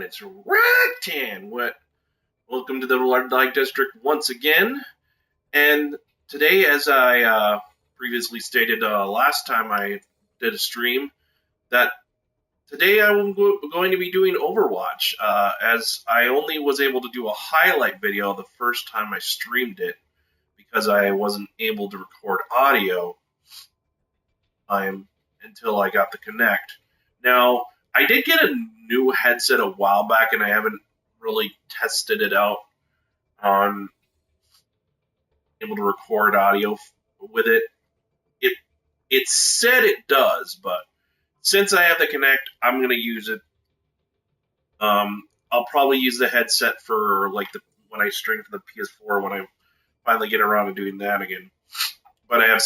it's Roktan. Welcome to the Red Light District once again. And today, as I previously stated last time I did a stream, that today I'm going to be doing Overwatch, as I only was able to do a highlight video the first time I streamed it, because I wasn't able to record audio until I got the Connect. Now, I did get a new headset a while back, and I haven't really tested it out on able to record audio with it. It said it does, but since I have the Connect, I'm going to use it. I'll probably use the headset for when I stream for the PS4 when I finally get around to doing that again. But I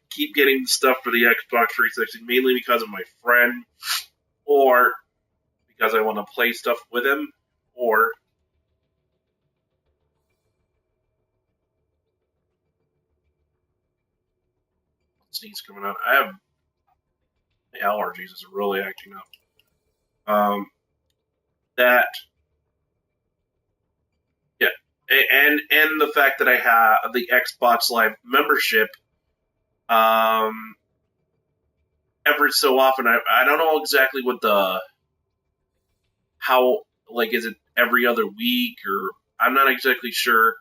keep getting stuff for the Xbox 360 mainly because of my friend, or because I want to play stuff with him, or sneeze coming out. I have allergies. It's really acting up. And the fact that I have the Xbox Live membership, every so often, I don't know exactly what is it every other week, or I'm not exactly sure,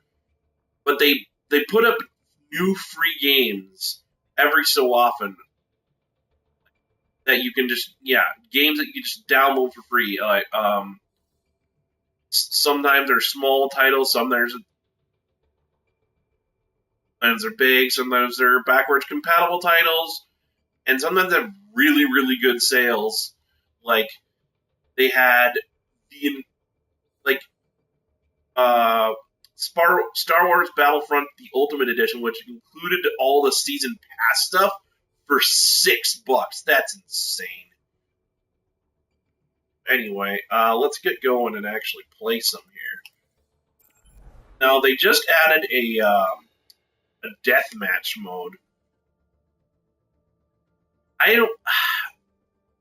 but they put up new free games every so often that you can games that you just download for free. Sometimes they're small titles, sometimes they're big, sometimes they're backwards compatible titles, and sometimes they have really, really good sales. Like, they had Star Wars Battlefront, the Ultimate Edition, which included all the Season Pass stuff, for $6. That's insane. Anyway, let's get going and actually play some here. Now, they just added a deathmatch mode.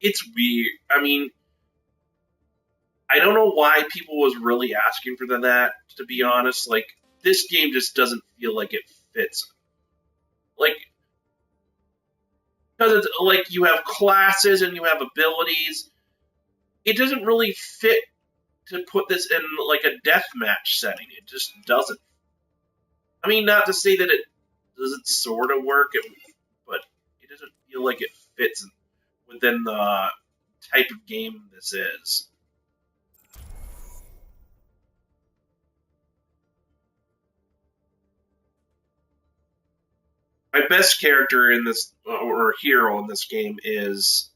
It's weird. I mean, I don't know why people was really asking for that, to be honest. Like, this game just doesn't feel like it fits. Because it's you have classes and you have abilities. It doesn't really fit to put this in a deathmatch setting. It just doesn't. I mean, not to say that it doesn't sort of work, but it doesn't feel like it fits within the type of game this is. My best character in this, or hero in this game, is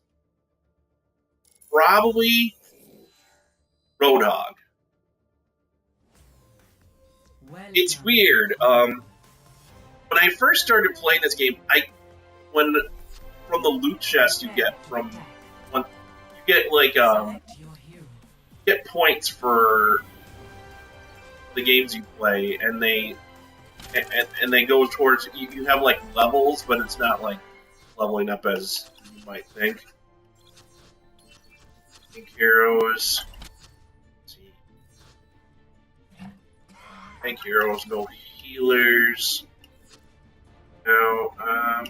probably Roadhog. It's weird. When I first started playing this game, from the loot chest you get get points for the games you play, and they go towards you have levels, but it's not leveling up as you might think. Tank heroes. Let's see. Tank heroes, no healers. No, I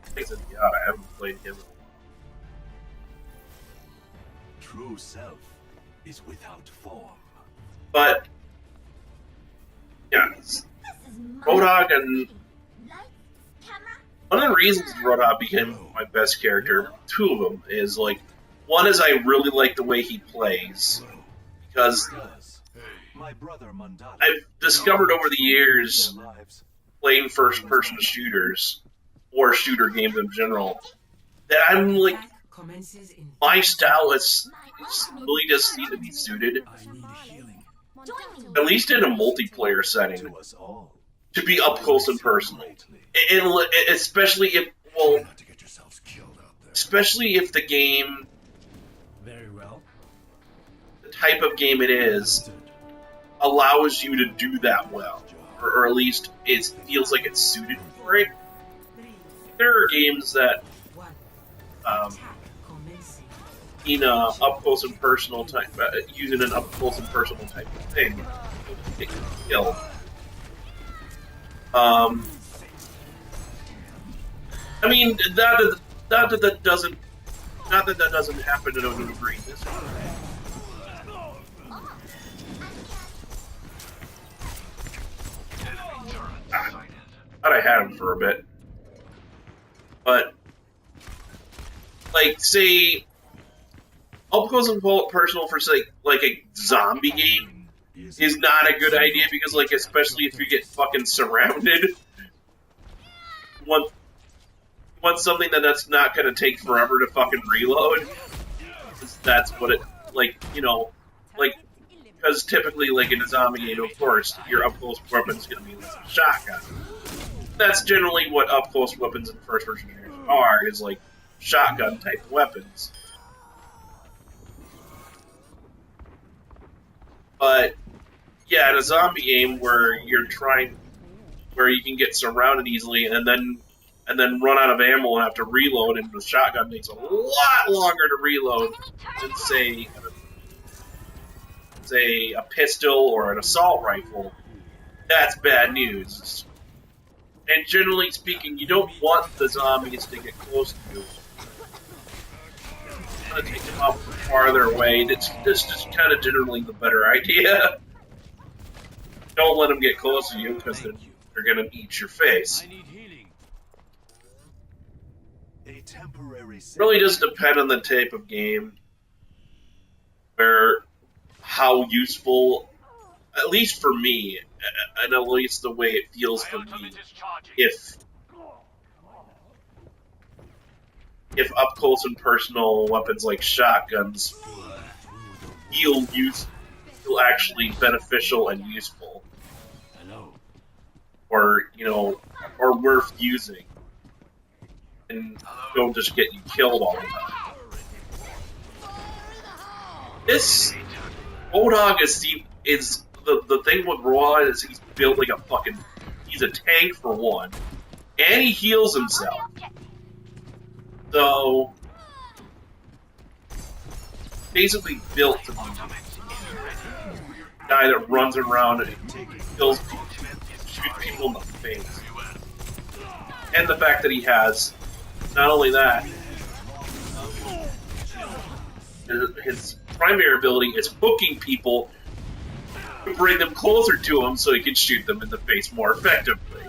think Zenyatta. I haven't played him in a while. True self is without form. But yeah, Roadhog, and one of the reasons Roadhog became my best character, two of them, is one is I really like the way he plays, because I've discovered over the years, playing first-person shooters, or shooter games in general, that I'm my style is really just seems to be suited, at least in a multiplayer setting, to be up close and personal, and especially if the game, the type of game it is, allows you to do that well, or at least it feels like it's suited for it. There are games that in a up close and personal type, using an up close and personal type of thing, to get killed. I mean, that doesn't happen in a degree. Thought I had him for a bit, but like say up close and personal for say like a zombie game is not a good idea because like especially if you get fucking surrounded. Want something that's not going to take forever to fucking reload. That's what it, like, you know, like, because typically, like, in a zombie game, of course, your up-close weapon is going to be like a shotgun. That's generally what up-close weapons in first-person shooters are, is, like, shotgun-type weapons. But, yeah, in a zombie game where you can get surrounded easily and then run out of ammo and have to reload, and the shotgun takes a lot longer to reload than, say a pistol or an assault rifle. That's bad news. And generally speaking, you don't want the zombies to get close to you. You want to take them up farther away. This is kind of generally the better idea. Don't let them get close to you, because they're going to eat your face. Really does depend on the type of game, where how useful, at least for me, and at least the way it feels for me, if up close and personal weapons like shotguns feel actually beneficial and useful, or or worth using, and don't just get you killed all the time. This Roadhog is the thing with Roadhog is he's built like he's a tank for one, and he heals himself. So basically built to be a guy that runs around and kills people, shoots people in the face. And the fact that he has, not only that, his primary ability is hooking people to bring them closer to him so he can shoot them in the face more effectively.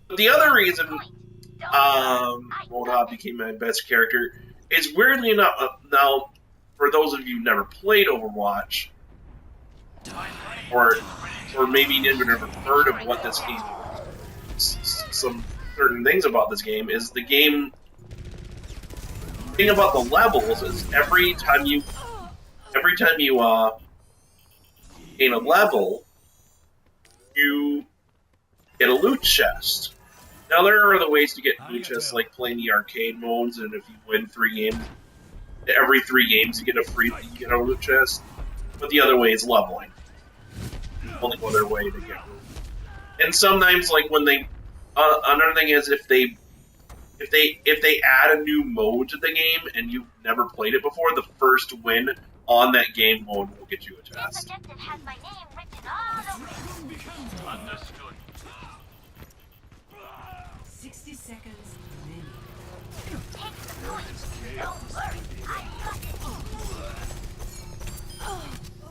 But the other reason Roadhog became my best character is, weirdly enough, now, for those of you who never played Overwatch, or maybe even never heard of what this game is, some certain things about this game is the game. The thing about the levels is every time you gain a level, you get a loot chest. Now there are other ways to get loot chests, like playing the arcade modes, and if you win 3 games, every 3 games you get a loot chest. But the other way is leveling. Only other way to get loot. And sometimes, like when they, another thing is if they add a new mode to the game and you've never played it before, the first win on that game mode will get you a chest. Has my name written all over it. Understood. 60 seconds remaining. Take the point. Don't worry, I got it.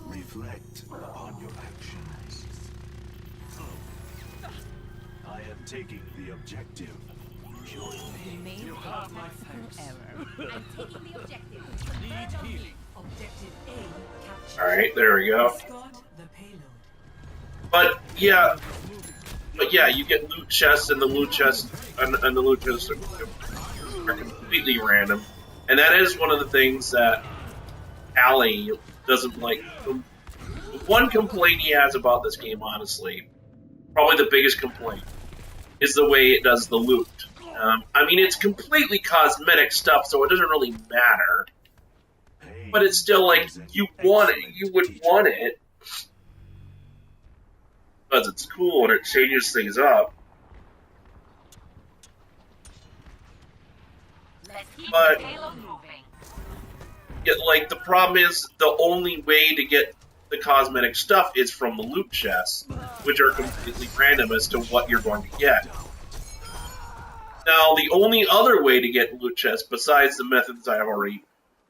Reflect upon your actions. I am taking the objective. You made a tactical error. I'm taking the objective. Need healing. Objective A captured. Alright, there we go. Escort the payload. But yeah, you get loot chests, and the loot chests are completely random, and that is one of the things that Allie doesn't like. The one complaint he has about this game, honestly, probably the biggest complaint, is the way it does the loot. I mean, it's completely cosmetic stuff, so it doesn't really matter. But it's still like, you want it. You would want it. Because it's cool and it changes things up. But yeah, like the problem is the only way to get the cosmetic stuff is from the loot chests, which are completely random as to what you're going to get. Now, the only other way to get loot chests, besides the methods I have already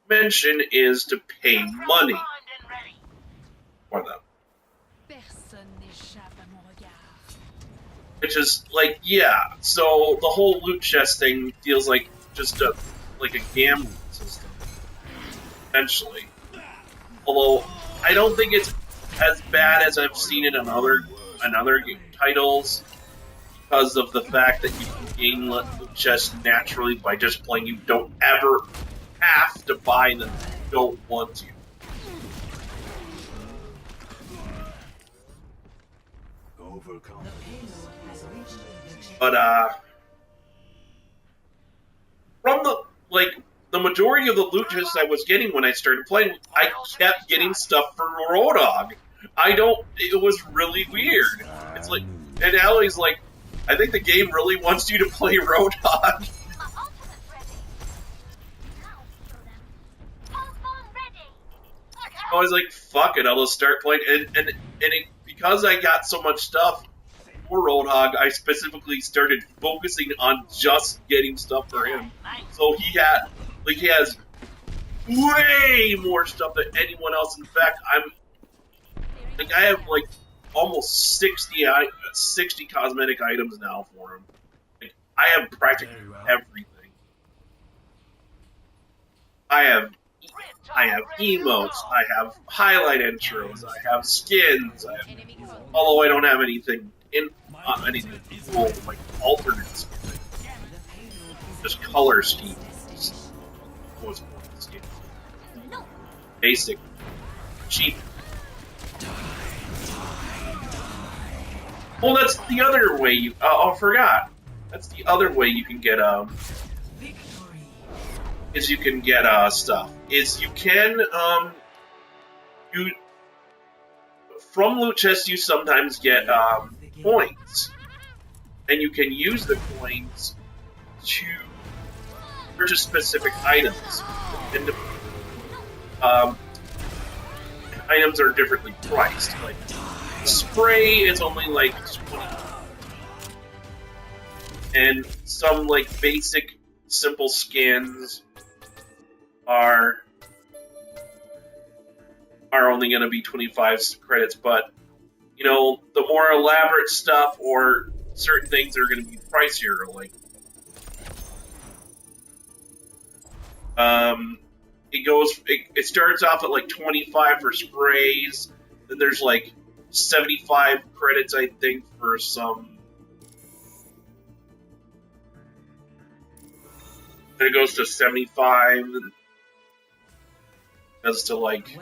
mentioned, is to pay money for them. Which is like, yeah, so the whole loot chest thing feels like just a gambling system, essentially. Although I don't think it's as bad as I've seen it in other titles, because of the fact that you can gain loot chests naturally by just playing. You don't ever have to buy them if you don't want to. But from the majority of the loot chests I was getting when I started playing, I kept getting stuff for Roadhog. It was really weird. It's like, and Allie's like, I think the game really wants you to play Roadhog. I was like, fuck it, I'll just start playing. And because I got so much stuff for Roadhog, I specifically started focusing on just getting stuff for him. So he has way more stuff than anyone else. In fact, I have like almost 60 cosmetic items now for him. Like, I have practically everything. I have emotes, I have highlight intros, I have skins, although I don't have anything cool, like alternate skins. Just color schemes. Basic, cheap. Well, that's the other way you. I forgot. That's the other way you can get stuff. Is you can from loot chests you sometimes get coins, and you can use the coins to purchase specific items. And items are differently priced. Like spray is only like 20, and some like basic simple skins are only going to be 25 credits, but you know, the more elaborate stuff or certain things are going to be pricier. Like it starts off at like 25 for sprays, then there's like 75 credits I think for some. Then it goes to 75 and as to like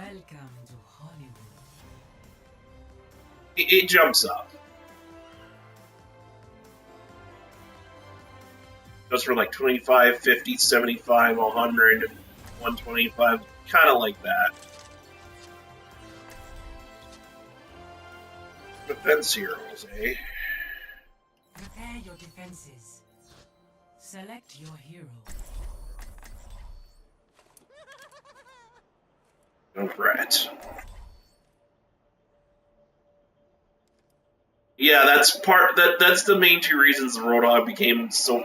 it jumps up. It goes from like 25, 50, 75, 100, 125, kind of like that. Defense heroes, eh? Prepare your defenses. Select your hero. Junkrat. Yeah, that's the main two reasons the Roadhog became so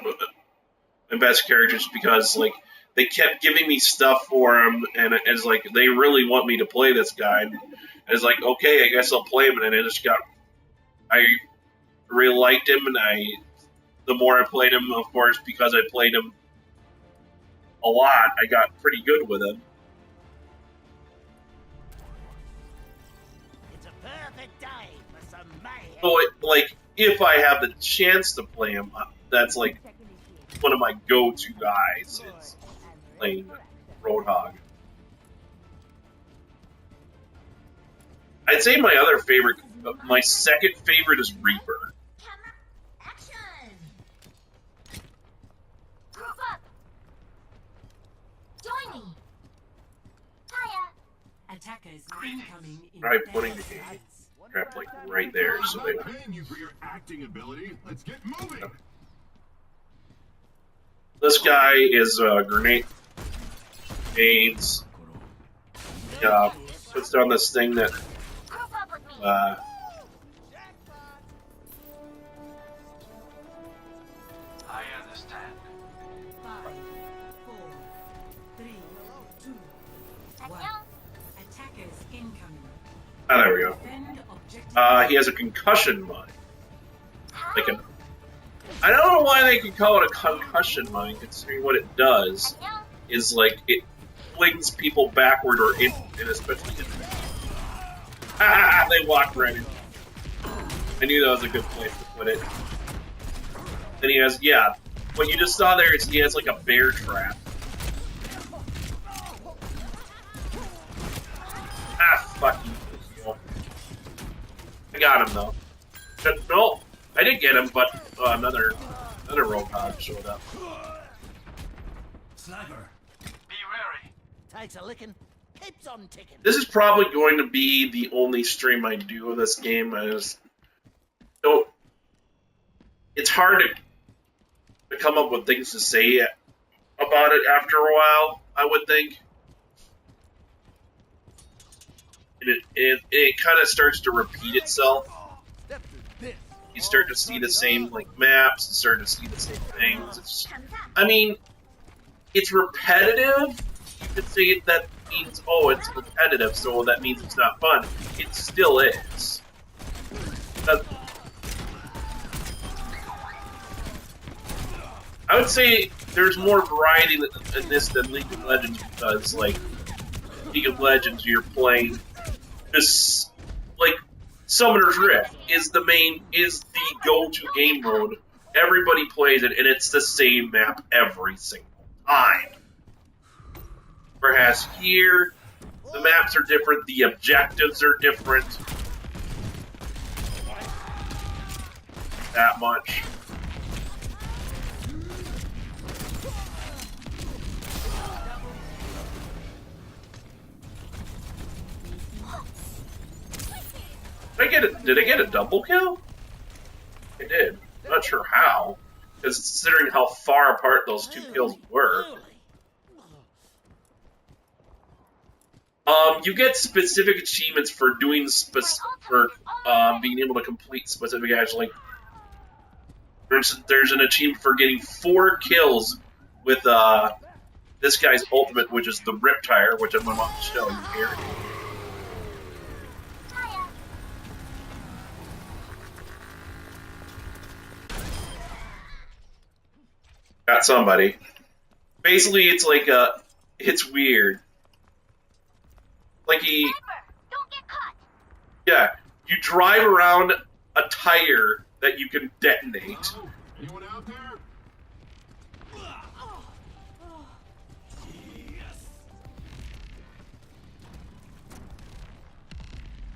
my best characters, because like they kept giving me stuff for him, and it's like they really want me to play this guy. And it's like, okay, I guess I'll play him, and then I really liked him, and the more I played him, of course, because I played him a lot, I got pretty good with him. It's a perfect day for some mayhem. So, like, if I have the chance to play him, that's like one of my go-to guys is playing Roadhog. I'd say my second favorite is Reaper. Action! Group up! Join me! Fire! Attackers incoming in Try putting the game trap like right there, so they. Paying you for your acting ability. Let's get moving. This guy is grenades. Puts down this thing that Group up with me. I understand. 5, 4, 3, 2, 1. 안녕. Attackers incoming. there we go. Defend objective. He has a concussion mine. Like a, I don't know why they can call it a concussion mine, considering what it does 안녕. is like it flings people backward or in, and especially in. They walked right in. I knew that was a good place to put it. Then he has, yeah, what you just saw there is he has like a bear trap. Fuck you, Lucio. I got him though. No, I didn't get him, but another Roadhog showed up. Sniper, be wary. Takes a licking, keeps on ticking. This is probably going to be the only stream I do of this game. I just don't. It's hard to come up with things to say about it after a while, I would think. And it kind of starts to repeat itself. Step through this. You start to see the same like maps, you start to see the same things. It's, I mean, it's repetitive. You could say that means, oh, it's repetitive, so that means it's not fun. It still is. I would say there's more variety in this than League of Legends because, like, League of Legends, you're playing this, like, Summoner's Rift is the go-to game mode. Everybody plays it, and it's the same map every single time. Whereas here, the maps are different, the objectives are different. That much. Did I get a double kill? I did. I'm not sure how, because considering how far apart those two kills were. You get specific achievements for doing being able to complete specific actions. Like, there's an achievement for getting 4 kills with this guy's ultimate, which is the Riptire, which I'm about to show you here. Got somebody. Basically, it's like it's weird. Like Don't get caught. yeah, you drive around a tire that you can detonate. Anyone out there?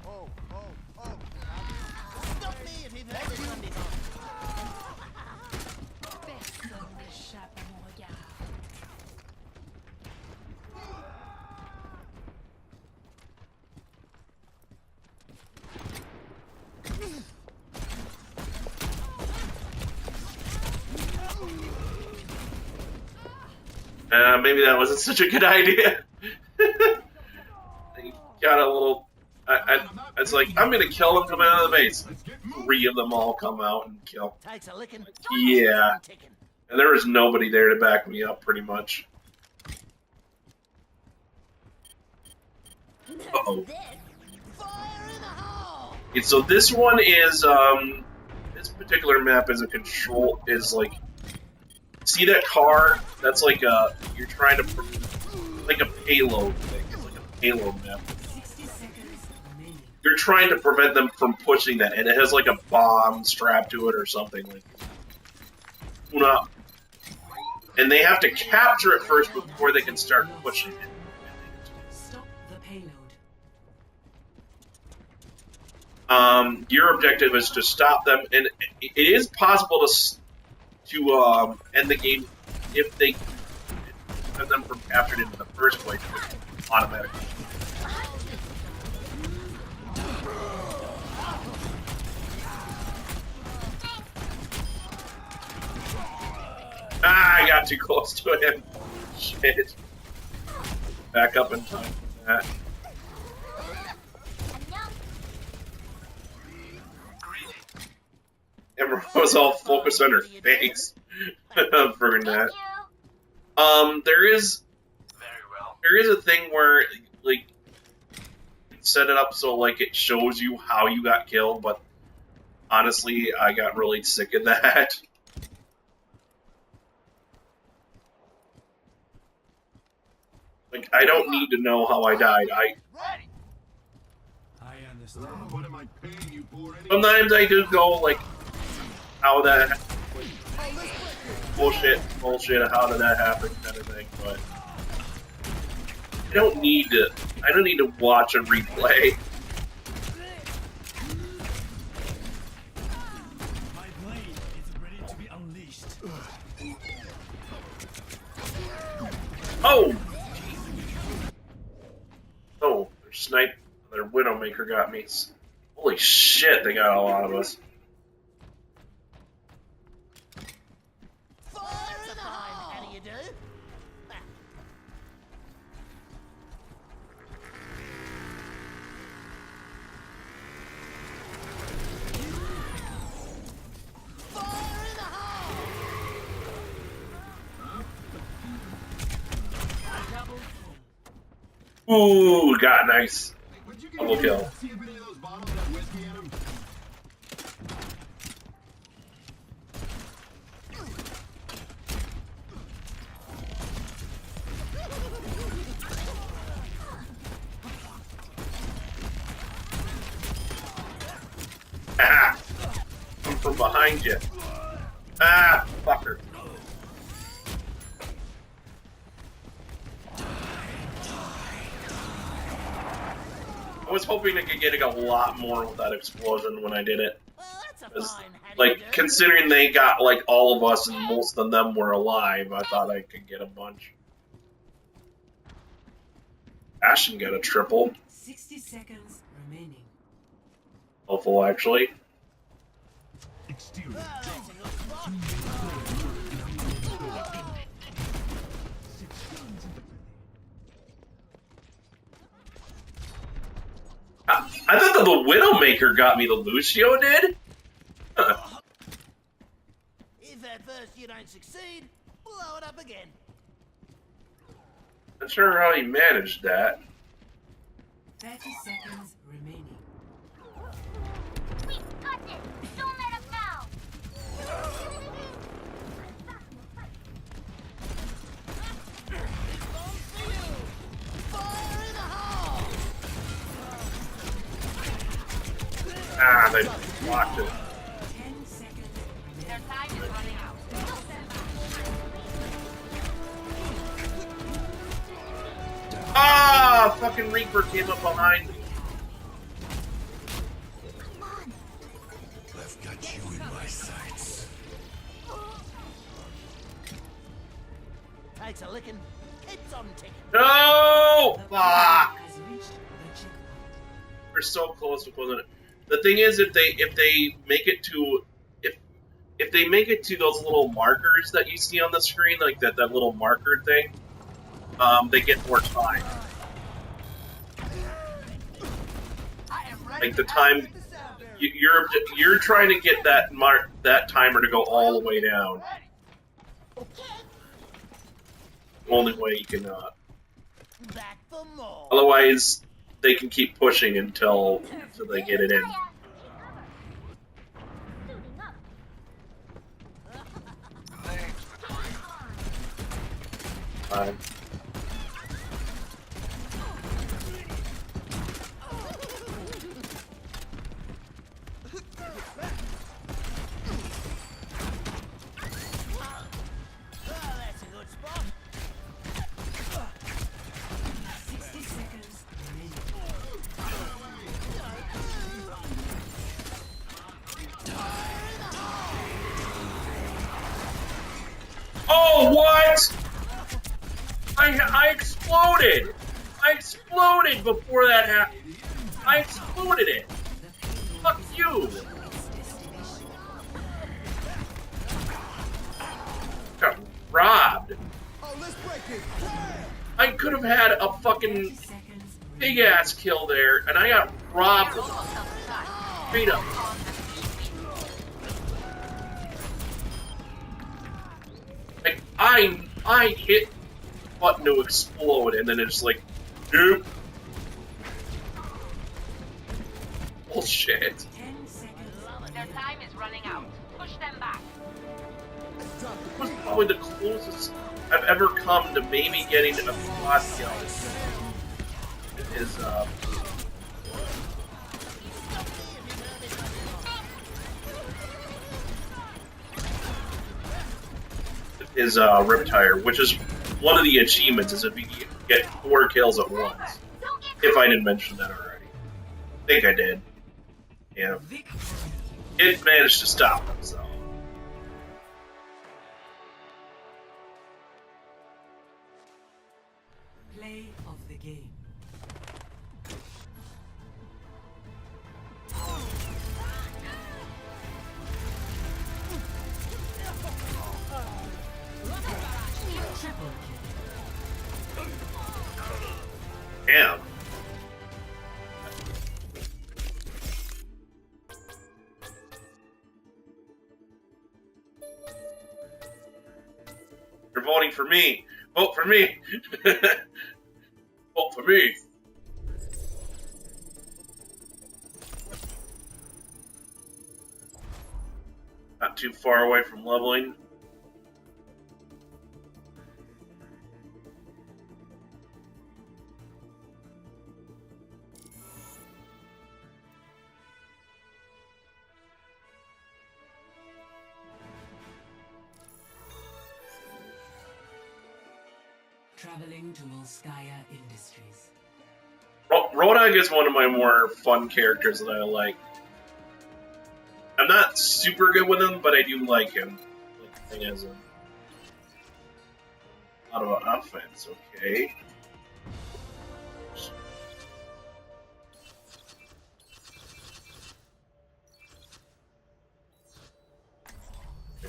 Oh. Stop me if you've heard this one before. Personne n'échappe à mon regard. Maybe that wasn't such a good idea. He got a little. It's like, I'm gonna kill them coming out of the base. 3 of them all come out and kill. Takes a licking. Yeah. keeps on ticking. And there was nobody there to back me up, pretty much. Uh-oh. Fire in the hole. Okay, so this one is, this particular map is like, see that car? That's like you're trying to, like a payload thing. It's like a payload map. 60 seconds remaining. You're trying to prevent them from pushing that, and it has like a bomb strapped to it or something like that. And they have to capture it first before they can start pushing it. Stop the payload. Your objective is to stop them, and it is possible to end the game if they have them from captured into the first place automatically. I got too close to him. Shit. Back up in time for that. Emerald was all focused on her face for that. There is a thing where like set it up so like it shows you how you got killed, but honestly, I got really sick of that. Like, I don't need to know how I died. I understand. What am I paying you for? Sometimes I do go like, how that, like, bullshit, how did that happen, kind of thing. But I don't need to watch a replay. My blade is ready to be unleashed. Oh! Oh, their Widowmaker got me. Holy shit, they got a lot of us. Fire in the hole! How do you do? Fire in the hole! Ooh, got nice. Double kill. See if any of those bottles have whiskey in them? Ah! I'm from behind you. Ah, fucker. I was hoping I could get a lot more with that explosion when I did it. Well, that's a 'Cause, fine how do you like, do? considering they got, like, all of us and most of them were alive, I thought I could get a bunch. Ashen got a triple. 60 seconds remaining. Helpful, actually. Exterior. Well, that's a good spot. I thought the Widowmaker got me. The Lucio did? Huh. If at first you don't succeed, blow it up again. Not sure how he managed that. 30 seconds remaining. We got this. Don't let him know. Fire in the hole! Ah, they blocked it. 10 seconds Their remaining. time is running out. Ah, fucking Reaper came up behind me. I've got you in my sights. Takes a licking, keeps on ticking. No! Fuck! Has reached the checkpoint. We're so close to closing it. The thing is, if they make it to if they make it to those little markers that you see on the screen, like that little marker thing, they get more time. Like the time you're trying to get that timer to go all the way down. Only way you can. Back for more. Otherwise, they can keep pushing until they get it in. Suiting up. Well, that's a good spot. 60 seconds remaining. Oh, what? I exploded! I exploded before that happened. I exploded it. Fuck you. Got robbed. have had a fucking 30 seconds big ass kill there, and I got robbed straight up. Like I hit the button to explode, and then it's like, nope. Bullshit. 10 seconds. Their time is running out. Push them back. That was probably the closest I've ever come to maybe getting a quad kill. His Riptire, which is one of the achievements, is if you get 4 kills at once. If I didn't mention that already. I think I did. Yeah. It managed to stop him, so. Play of the game. Triple kill. Damn. You're voting for me. Vote for me. Vote for me. Not too far away from leveling. Traveling to Volskaya Industries. Roadhog is one of my more fun characters that I like. I'm not super good with him, but I do like him. Like, he has a lot of offense, okay.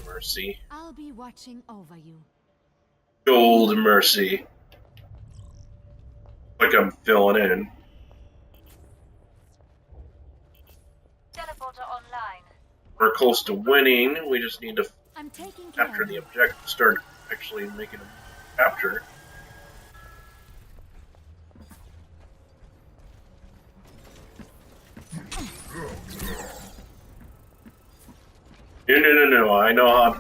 Mercy. I'll be watching over you. Gold Mercy. Like I'm filling in. Teleporter online. We're close to winning. We just need to I'm taking care capture of the you. objective. Start actually making a capture. No.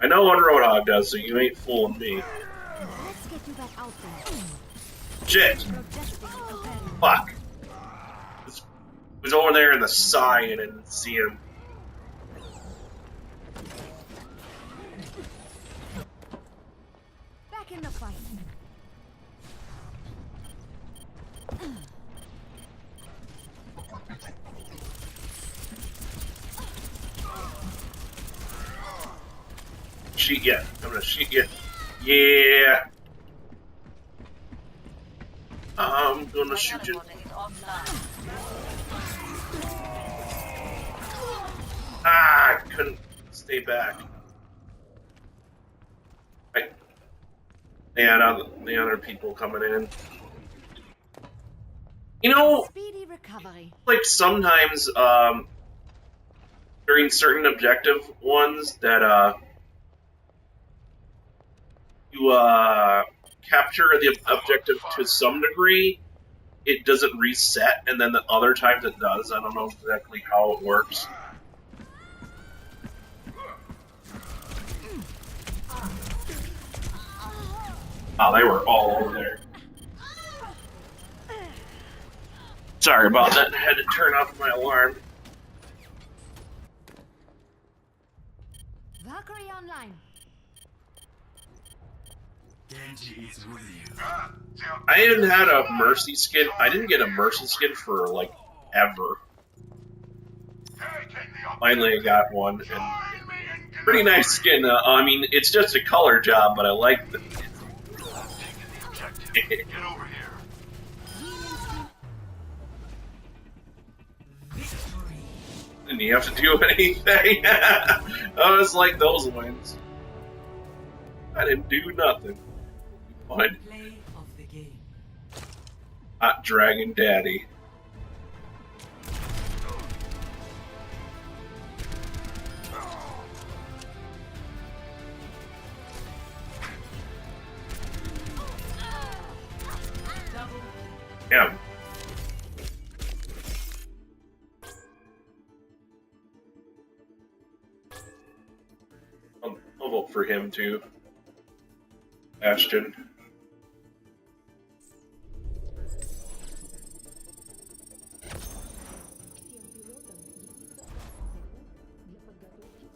I know what Roadhog does, so you ain't fooling me. Let's get you back out there. Shit! Fuck! Was over there in the side and didn't see him. Back in the fight. Shoot ya. I'm gonna shoot ya. Yeah! I'm gonna shoot you. Teleporter is offline. Ah! I couldn't stay back. Right. Yeah, the other people coming in. You know, Speedy recovery. like sometimes, during certain objective ones that, you, capture the objective to some degree, it doesn't reset, and then the other times it does. I don't know exactly how it works. Oh, they were all over there. Sorry about that. I had to turn off my alarm. Valkyrie online. Genji is with you. I hadn't had a Mercy skin. I didn't get a Mercy skin for, like, ever. Finally, I got one, and pretty nice skin. I mean, it's just a color job, but I like the. Get over here. Didn't you have to do anything? I was like those wins. I didn't do nothing. Fine. Play of the game. Hot Dragon Daddy. Yeah. I'll vote for him too. Ashton.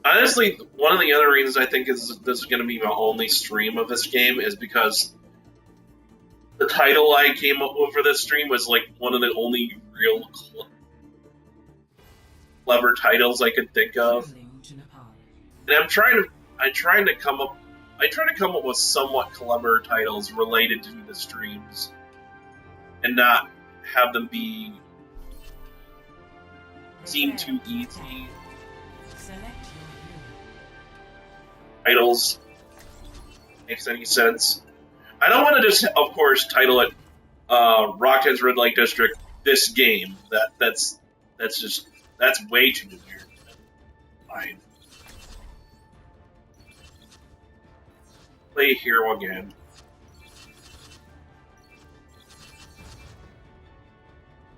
Honestly, one of the other reasons I think is this is going to be my only stream of this game is because the title I came up with for this stream was like one of the only real clever titles I could think of, and I'm trying to come up with somewhat clever titles related to the streams, and not have them seem too easy. Titles makes any sense. I don't want to just, of course, title it Roktan's Red Light District this game. That's way too weird. Fine. Play hero again.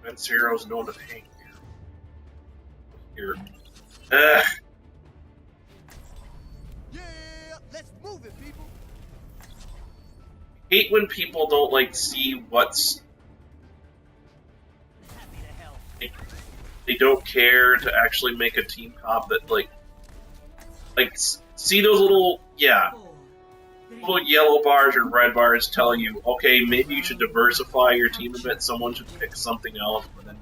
That's heroes known to hang here. Ugh. Let's move it, people. Hate when people don't like see what's. Happy to help. They don't care to actually make a team comp that like see those little yellow bars or red bars telling you, okay, maybe you should diversify your team a bit. Someone should pick something else, but then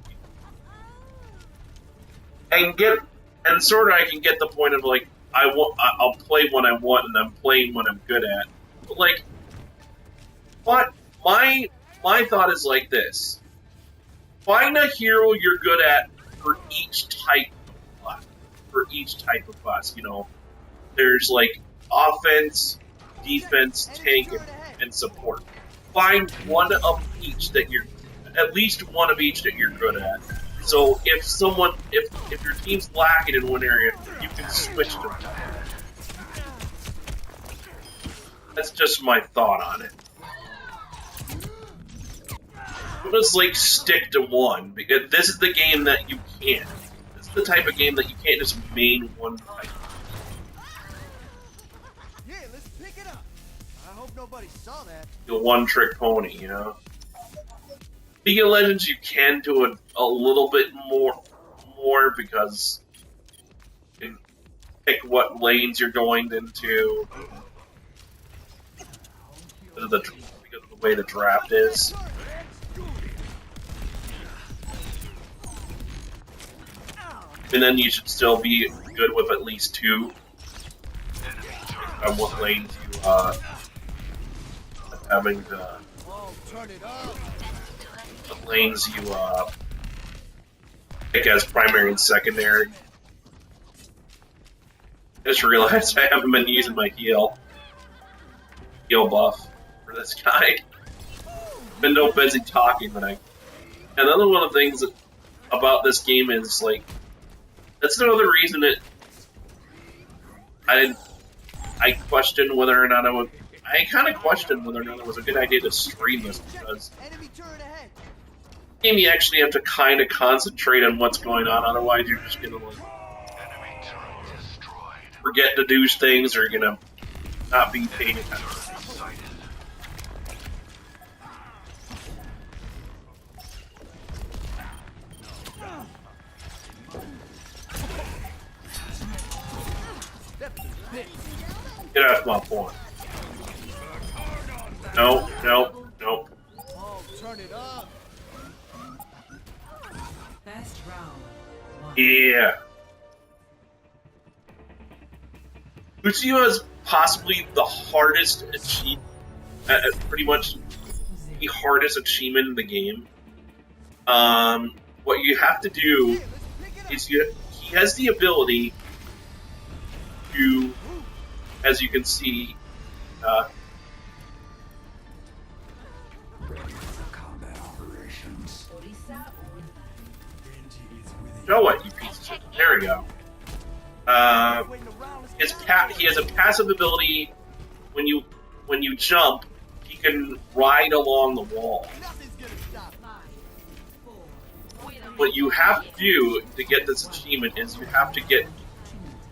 I can get the point of like I'll play when I want and I'm playing when I'm good at. But like, what my thought is like this: find a hero you're good at for each type of class. You know, there's like offense, defense, tank, and support. Find one of each that you're at least one of each that you're good at. So if your team's lacking in one area, you can switch to them. That's just my thought on it. Just like stick to one, because this is the game that you can't. This is the type of game that you can't just main one type. Yeah, let's pick it up. I hope nobody saw that. The one-trick pony, you know. League of Legends, you can do it a little bit more because you can pick what lanes you're going into because of the way the draft is. And then you should still be good with at least two on what lanes you having the lanes you pick as primary and secondary. I just realized I haven't been using my heal buff for this guy. Been no busy talking, but another one of the things about this game is like that's another reason that I questioned whether or not I kind of questioned whether or not it was a good idea to stream this, because you actually have to kind of concentrate on what's going on, otherwise you're just gonna like forget to do things, or you're gonna not be paid attention. Get off my point. No. Turn it up. Best round. Yeah. Lucio is possibly the hardest pretty much the hardest achievement in the game. What you have to do is he has the ability to, as you can see, Show it, you piece of shit. There we go. He has a passive ability when you jump, he can ride along the wall. Nothing's gonna stop. What you have to do to get this achievement is you have to get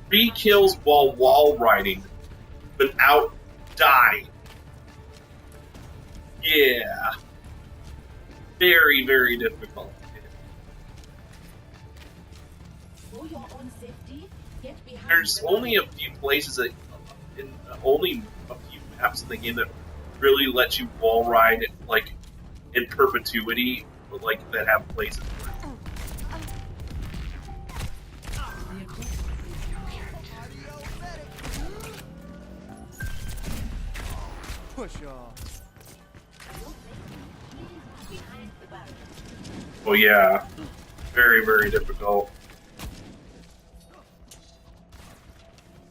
3 kills while wall riding without dying. Yeah. Very, very difficult. For your own safety, get behind There's the only a few places that, only a few maps in the game that really let you wall ride like in perpetuity, like that have places where Push off. oh yeah, very, very difficult.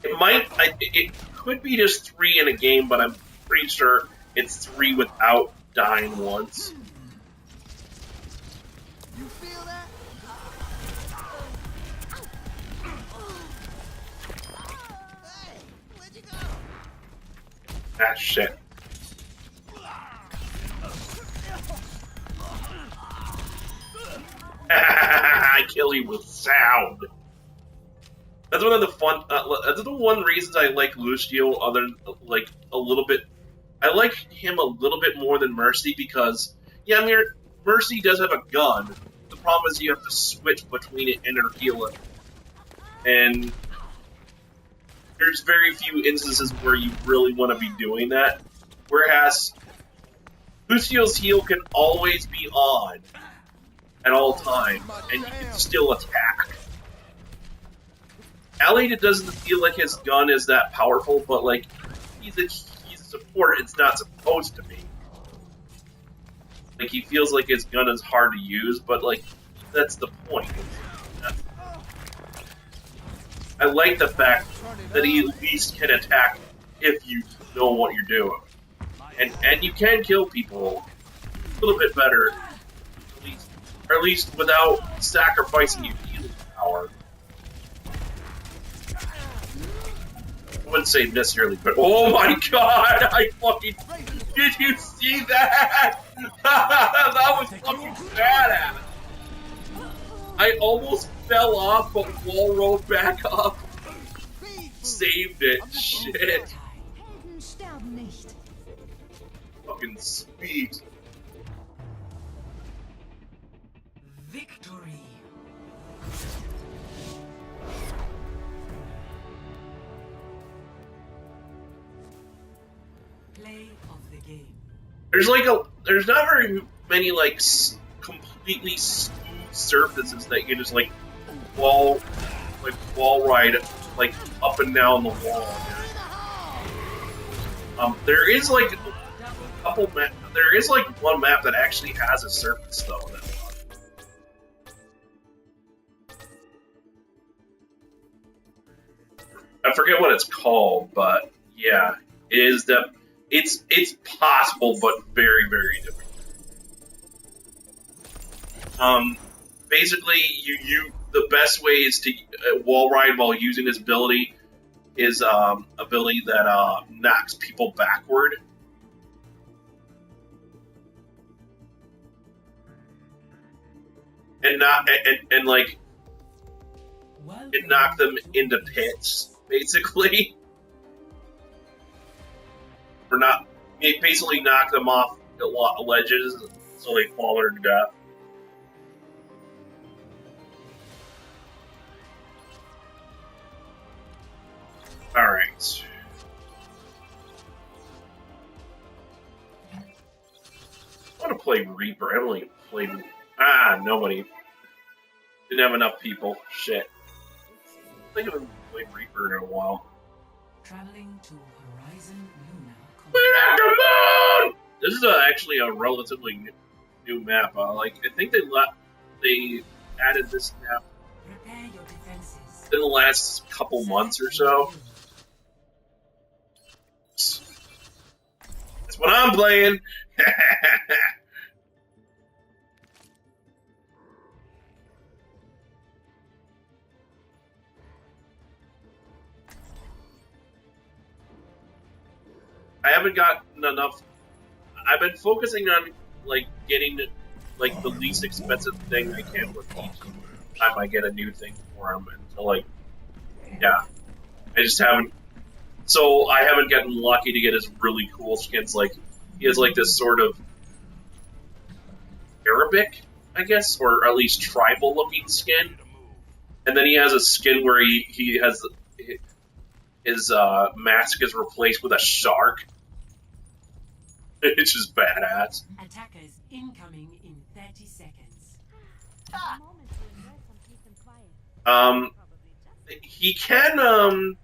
It could be just 3 in a game, but I'm pretty sure it's 3 without dying once. You feel that? Hey, where'd you go? Ah, shit. I kill you with sound. That's one of the fun. That's the one reasons I like Lucio. Other like a little bit, I like him a little bit more than Mercy because yeah, I mean Mercy does have a gun. The problem is you have to switch between it and her healer, and there's very few instances where you really want to be doing that. Whereas Lucio's heal can always be on at all times, and you can still attack. Allied doesn't feel like his gun is that powerful, but like he's a support. It's not supposed to be. Like he feels like his gun is hard to use, but like that's the point. I like the fact that he at least can attack if you know what you're doing, and you can kill people a little bit better, at least without sacrificing your healing power. I wouldn't say necessarily, but oh my god! I fucking did you see that? That was fucking badass. I almost fell off, but wall rolled back up. Saved it. Shit. Helden sterben nicht. Fucking sweet. victory. Play of the game. There's not very many like completely smooth surfaces that you can just like wall ride like up and down the wall. There is like a couple there is like one map that actually has a surface though. I forget what it's called, but yeah, it is that it's possible, but very, very difficult. Basically, the best way is to wall ride while using this ability is ability that knocks people backward. And like it knock them into pits, basically. Or not, it basically knock them off a lot of ledges so they fall to death. Alright. I want to play Reaper. I only played. Nobody. Didn't have enough people. Shit. I think I haven't played Reaper in a while. Traveling to Horizon Luna. We're at the moon! This is actually a relatively new map. I think they added this map Prepare your defenses. in the last couple months or so. That's what I'm playing. I haven't gotten enough. I've been focusing on like getting like the least expensive thing I can with each time I get a new thing for him, and so like, yeah, I just haven't. So I haven't gotten lucky to get his really cool skins. Like he has like this sort of Arabic, I guess, or at least tribal looking skin, and then he has a skin where he has his mask is replaced with a shark. It's just badass. Attackers incoming in 30 seconds. Moment to enjoy some peace and quiet. He can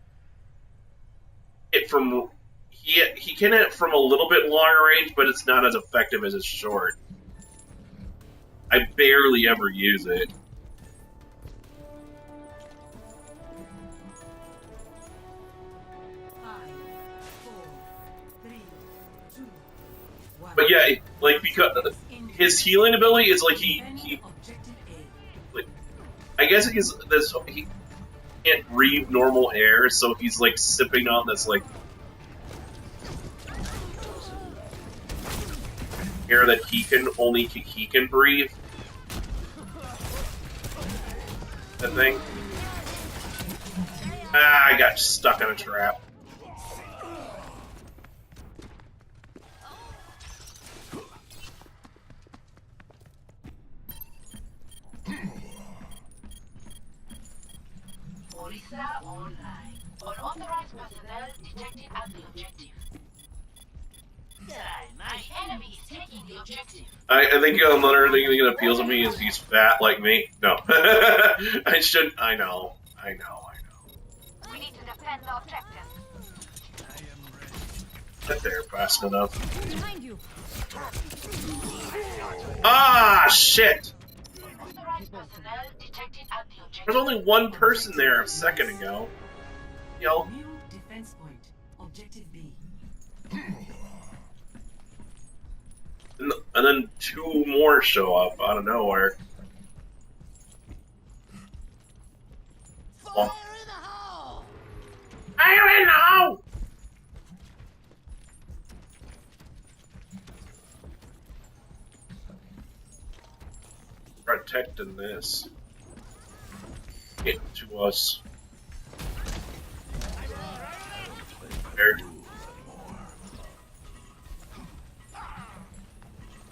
hit from he can hit from a little bit longer range, but it's not as effective as his short. I barely ever use it. 5, 4, 3, 2, 1. But yeah, like because his healing ability is like he Objective A. like, I guess he can't breathe normal air, so he's like sipping on this like air that he can breathe. That thing. Ah, I got stuck in a trap. Orisa online. Unauthorized personnel detected at the objective. My enemy is taking the objective. I think another thing that appeals to me is he's fat like me. No. I know. We need to defend the objective. Get there fast enough. Behind you. Ah, shit! Unauthorized personnel detected at the objective. There's only one person there a second ago. Yo. New defense point. Objective B. And then two more show up out of nowhere. Fire in the hole! Fire in the hole! Protecting this. Get to us. There.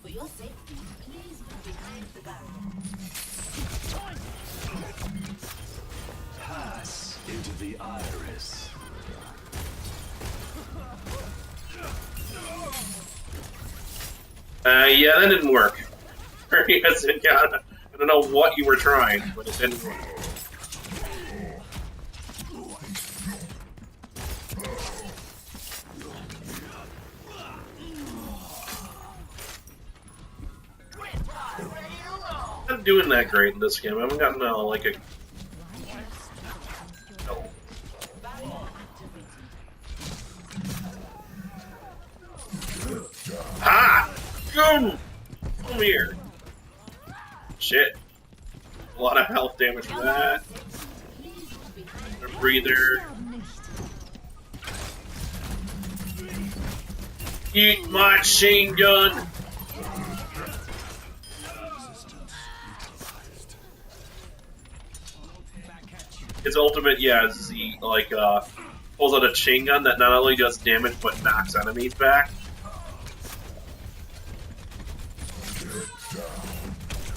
For your safety, please move behind the barrier. Pass into the iris. Yeah, that didn't work. Yes, yeah, I don't know what you were trying, but it didn't work. I'm not doing that great in this game. I haven't gotten like a. No. Ah! Come here. Shit. A lot of health damage from that. A breather. Eat my machine gun. His ultimate, yeah, is he like pulls out a chain gun that not only does damage but knocks enemies back.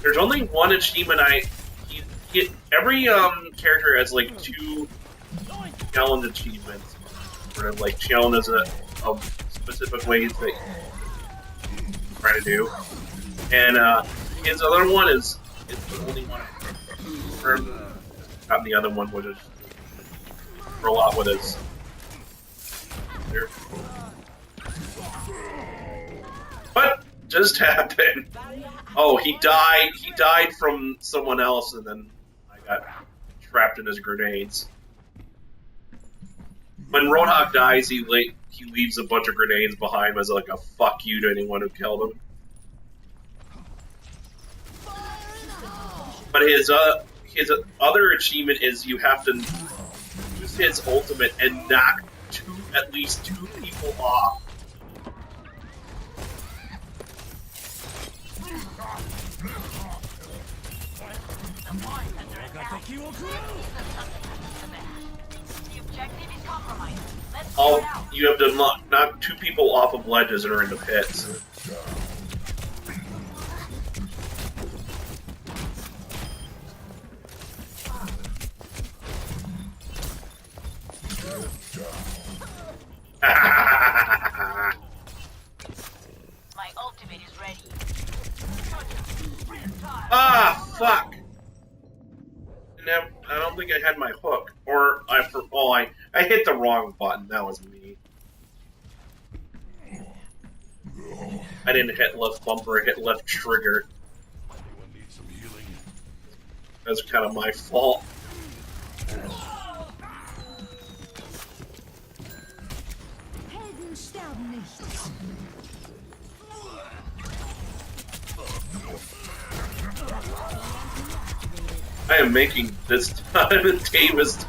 There's only one achievement every character has like 2 challenge achievements, sort of like challenges of specific ways that you try to do, and his other one is the only one. Not the other one, which is roll out with his. There. What just happened? Oh, he died. He died from someone else, and then I got trapped in his grenades. When Roadhog dies, he leaves a bunch of grenades behind him as like a fuck you to anyone who killed him. But his other achievement is you have to use his ultimate and knock at least two people off The objective is compromised. Let's All get out. you have to knock 2 people off of ledges or into pits. My ultimate is ready. Ah, fuck! I don't think I had my hook, or I hit the wrong button. That was me. I didn't hit left bumper. I hit left trigger. Anyone need some healing? That's kind of my fault. Helden sterben nicht. I am making this time the tamest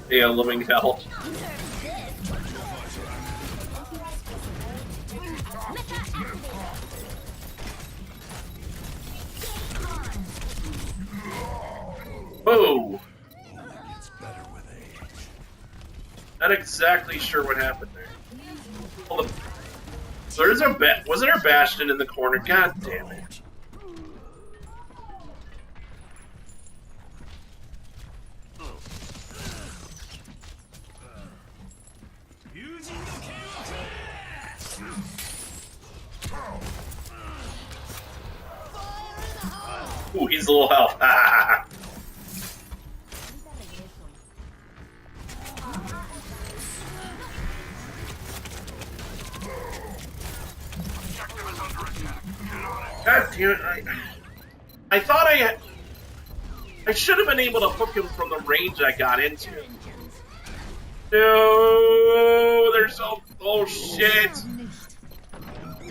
living hell. Whoa! It's better with age. Not exactly sure what happened there. Well, there's a wasn't there Bastion in the corner? God damn it! Ooh, he's a little health. God damn it! I thought I should have been able to hook him from the range I got into. No, there's oh shit!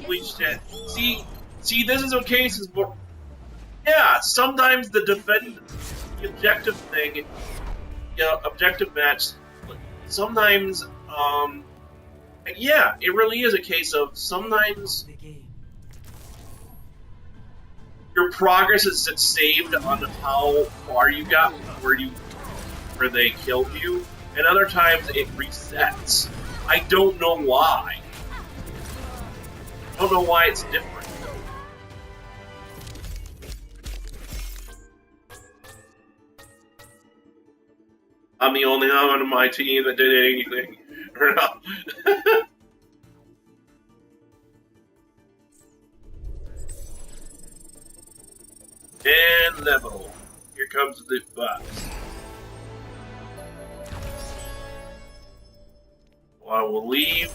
Holy shit! See, this is okay. This is more. Yeah, sometimes the objective thing, objective match. Sometimes, yeah, it really is a case of sometimes your progress is saved on how far you got where they killed you, and other times it resets. I don't know why. I don't know why it's different. I'm the only one on my team that did anything. And level. Here comes the box. Well, I will leave.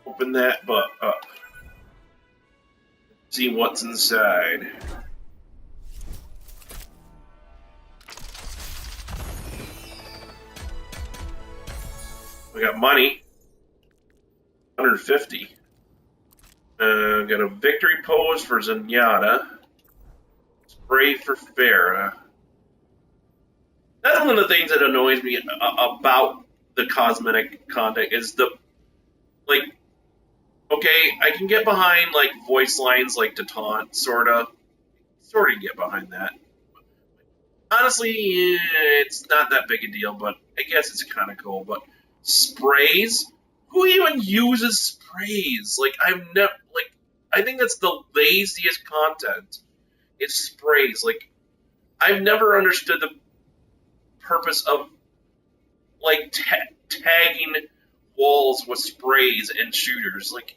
Open that butt up. See what's inside. We got money. 150. Got a victory pose for Zenyatta. Spray for Farah. That's one of the things that annoys me about the cosmetic content is like, okay, I can get behind like voice lines like to taunt, sorta get behind that. Honestly, it's not that big a deal, but I guess it's kind of cool. But sprays? Who even uses sprays? Like, I think that's the laziest content. It's sprays. Like, I've never understood the purpose of, like, tagging walls with sprays and shooters. Like,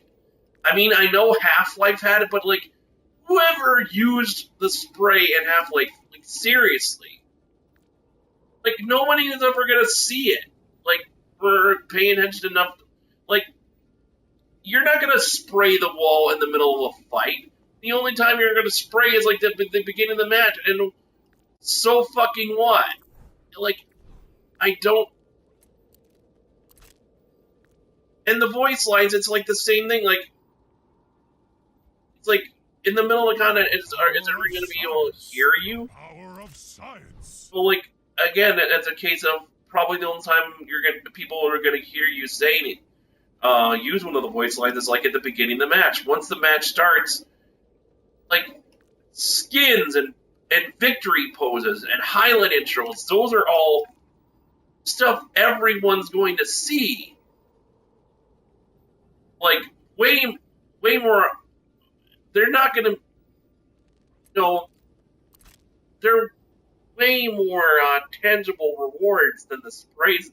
I mean, I know Half-Life had it, but, like, whoever used the spray in Half-Life, like, seriously. Like, nobody is ever gonna see it. Like, we're paying attention enough. Like, you're not gonna spray the wall in the middle of a fight. The only time you're gonna spray is, like, the beginning of the match, and so fucking what? Like, I don't... And the voice lines, it's like the same thing, like... It's like, in the middle of the content, is everyone gonna be able to hear you? Power of science. Well, like, again, it's a case of probably the only time people are gonna hear you saying it. Use one of the voice lines is like at the beginning of the match. Once the match starts, like skins and and victory poses and highlight intros. Those are all stuff everyone's going to see. Like, way more. They're not going to, they're way more tangible rewards than the sprays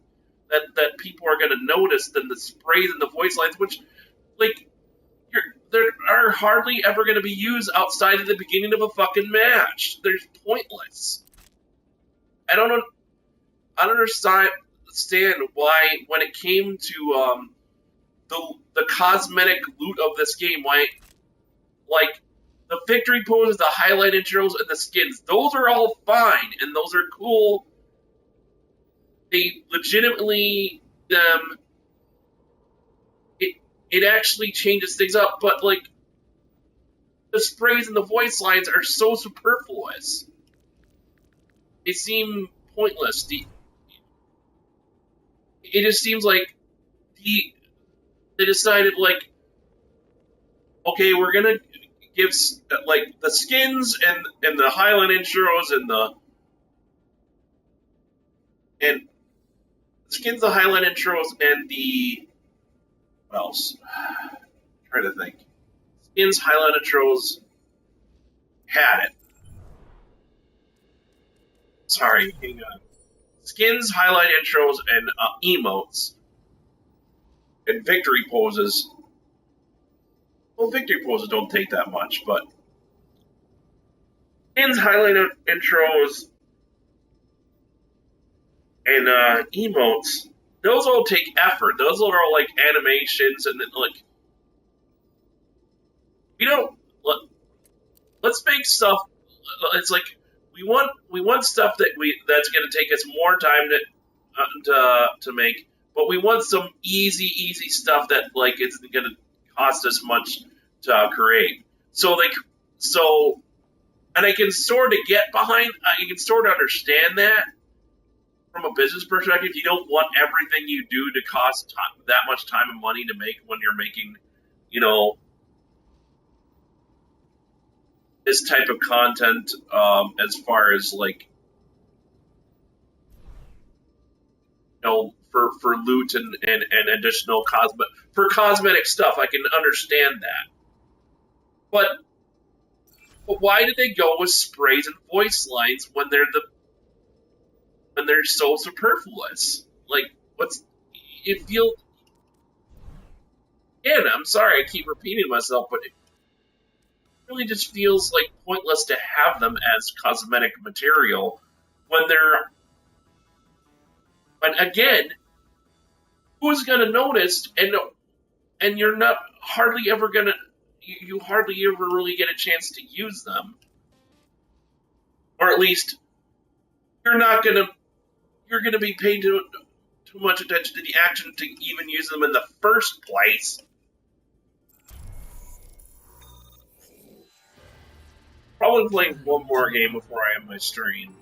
that people are going to notice than the sprays and the voice lines, which, like, they are hardly ever going to be used outside of the beginning of a fucking match. They're pointless. I don't understand why, when it came to the cosmetic loot of this game, why, like, the victory poses, the highlight intros, and the skins, those are all fine, and those are cool. They legitimately, it actually changes things up, but, like, the sprays and the voice lines are so superfluous. They seem pointless. It just seems like they decided, like, okay, we're gonna give, like, the skins and the highlight intros and skins, the highlight intros, and the, what else? I'm trying to think. Skins, highlight intros, had it. Sorry, hang on. Skins, highlight intros, and emotes, and victory poses. Well, victory poses don't take that much, but skins, highlight intros, and emotes, those all take effort. Those are all, like, animations, and then, like, let's make stuff. It's like we want stuff that's going to take us more time to make, but we want some easy stuff that, like, isn't going to cost us much to create. And I can sort of get behind. You can sort of understand that from a business perspective. You don't want everything you do to cost that much time and money to make when you're making, this type of content, as far as, like, for loot and additional cosmetic stuff. I can understand that. But why did they go with sprays and voice lines when they're so superfluous? Like, again, I'm sorry I keep repeating myself, but it really just feels like pointless to have them as cosmetic material when they're, but again, who's going to notice, and you're not hardly ever going to, you hardly ever really get a chance to use them. Or at least, you're going to be paying too much attention to the action to even use them in the first place. Probably playing one more game before I end my stream.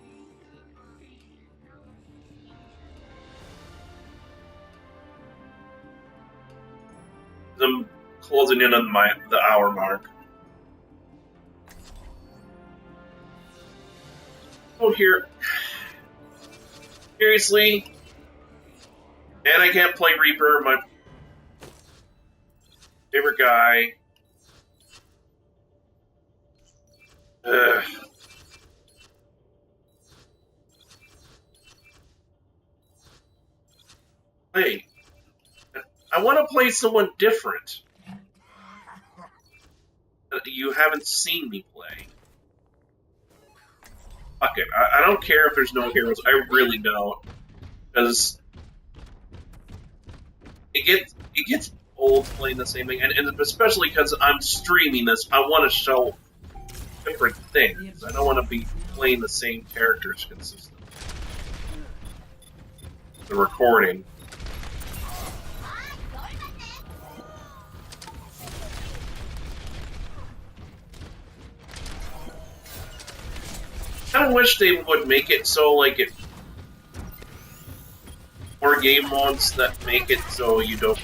I'm closing in on the hour mark. Oh, here. Seriously? And I can't play Reaper, my favorite guy. Hey, I want to play someone different that you haven't seen me play. Fuck it, I don't care if there's no heroes. I really don't, because it gets old playing the same thing, and especially because I'm streaming this, I want to show different things. I don't want to be playing the same characters consistently. The recording. I kind of wish they would make it so, like, more game modes that make it so you don't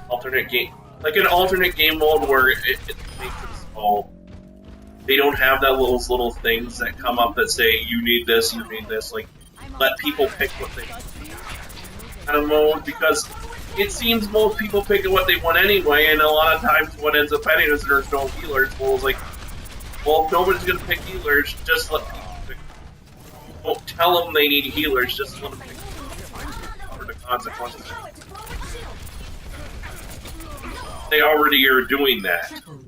alternate game, like an alternate game mode where it makes it so they don't have those little things that come up that say you need this, you need this. Like, let people pick what they kind of mode, because it seems most people pick what they want anyway, and a lot of times what ends up happening is there's no healers. Well, it's like, well, if nobody's gonna pick healers, just let people pick. Don't tell them they need healers, just let them pick for the consequences. They already are doing that. You know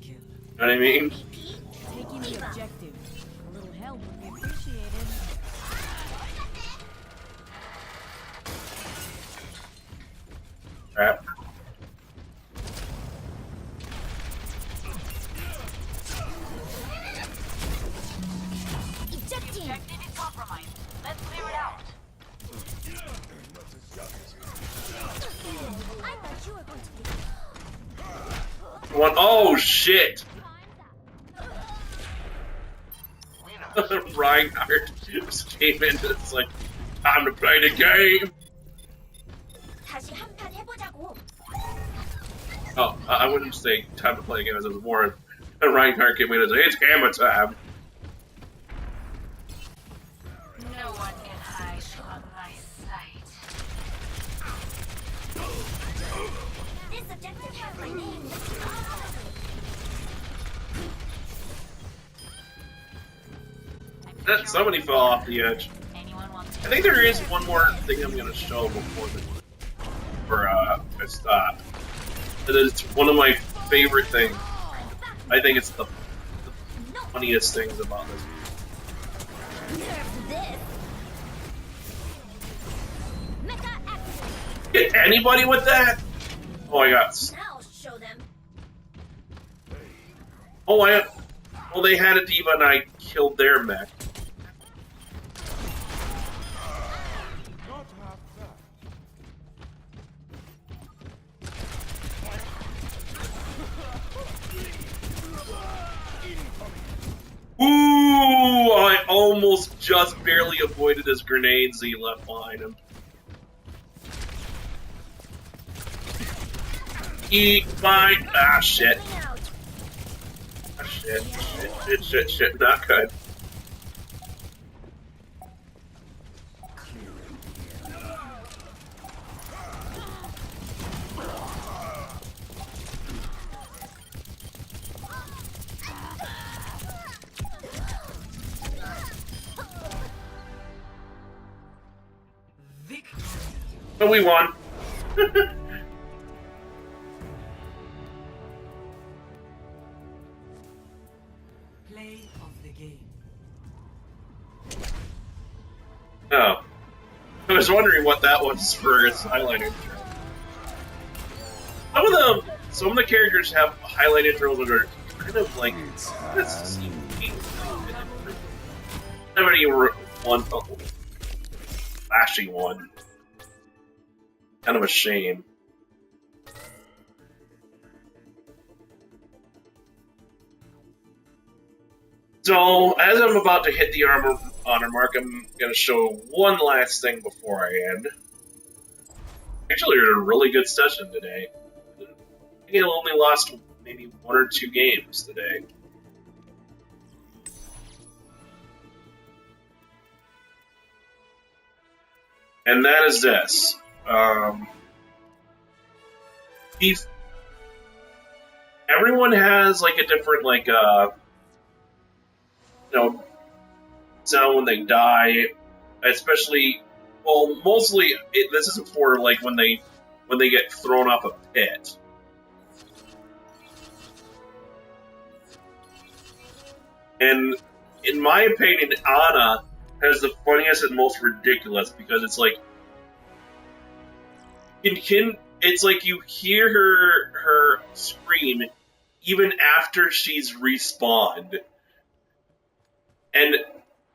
what I mean? Taking the objective. A little help would be appreciated. Crap. Ejecting. Objective is compromised. Let's clear it out. I thought you were going to be. Oh shit! Reinhardt just came in. It's like, time to play the game. 다시 한판 해보자고. Oh, I wouldn't say time to play the game. It was more. Reinhardt came in and said, "It's gamma time." No one can hide from my sight. This objective has my name. Somebody fell off the edge. Anyone want I think there is one more thing I'm gonna show before I stop. It is one of my favorite things. I think it's the funniest things about this. Nerf this. Mecha activate. Get anybody with that? Oh my god. Now show them. Oh, well, they had a D.Va and I killed their mech. Ooh, I almost just barely avoided his grenades he left behind him. Eat mine. Ah, shit. Ah, shit. Not good. But we won. Play of the game. Oh. I was wondering what that was for its highlight intro. Some of the characters have highlight intros that are kind of like one flashy one. Kind of a shame. So, as I'm about to hit the honor mark, I'm going to show one last thing before I end. Actually, it was a really good session today. I think I only lost maybe 1 or 2 games today. And that is this. Everyone has like a different sound when they die, especially. Well, mostly this is for like when they get thrown off a pit. And in my opinion, Ana has the funniest and most ridiculous, because it's like it's like you hear her scream even after she's respawned. And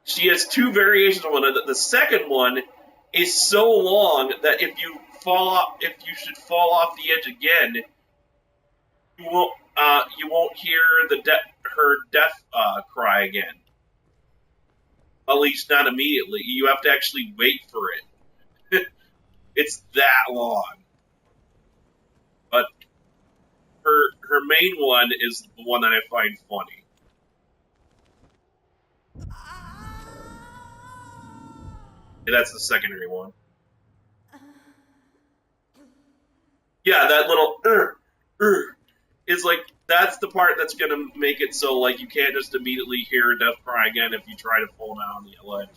she has 2 variations of one. The second one is so long that if you should fall off the edge again, you won't hear her death cry again. At least not immediately. You have to actually wait for it. It's that long. But her main one is the one that I find funny. Yeah, that's the secondary one. Yeah, that little is like that's the part that's gonna make it so like you can't just immediately hear a death cry again if you try to fall down the ledge.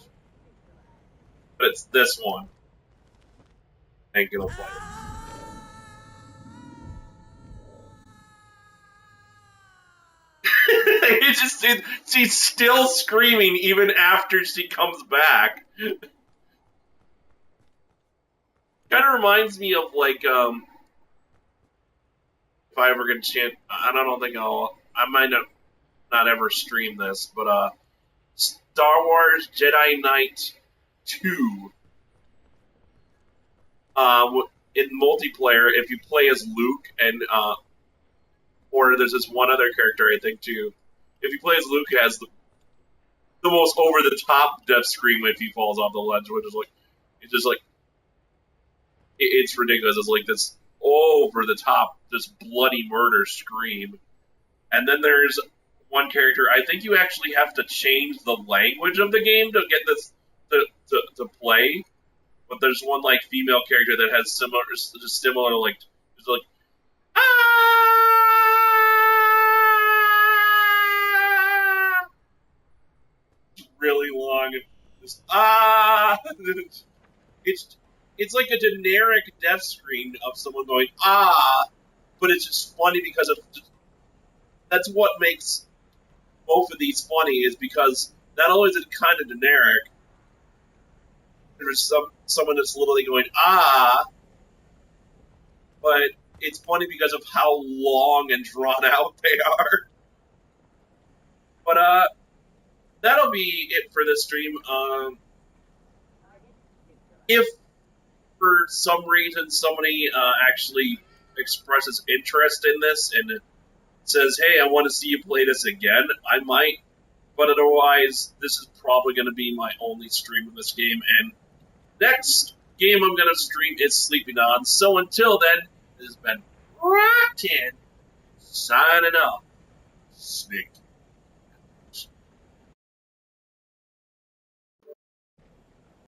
But it's this one. I think it'll play. It's just she's still screaming even after she comes back. Kind of reminds me of like if I ever get a chance, I don't think I might not ever stream this, but Star Wars Jedi Knight 2. In multiplayer, if you play as Luke and or there's this one other character I think too. If you play as Luke, it has the most over the top death scream if he falls off the ledge, which is like it's just like it's ridiculous. It's like this over the top, this bloody murder scream. And then there's one character. I think you actually have to change the language of the game to get this to play. But there's one like female character that has similar like it's like ah, really long, just it's like a generic death scream of someone going ah, but it's just funny because of that's what makes both of these funny is because not only is it kind of generic, there's someone that's literally going ah, but it's funny because of how long and drawn out they are. But that'll be it for this stream. If for some reason somebody actually expresses interest in this and says, "Hey, I want to see you play this again," I might. But otherwise, this is probably going to be my only stream of this game. And next game I'm going to stream is Sleeping On. So until then, this has been Roktan signing off. Snick.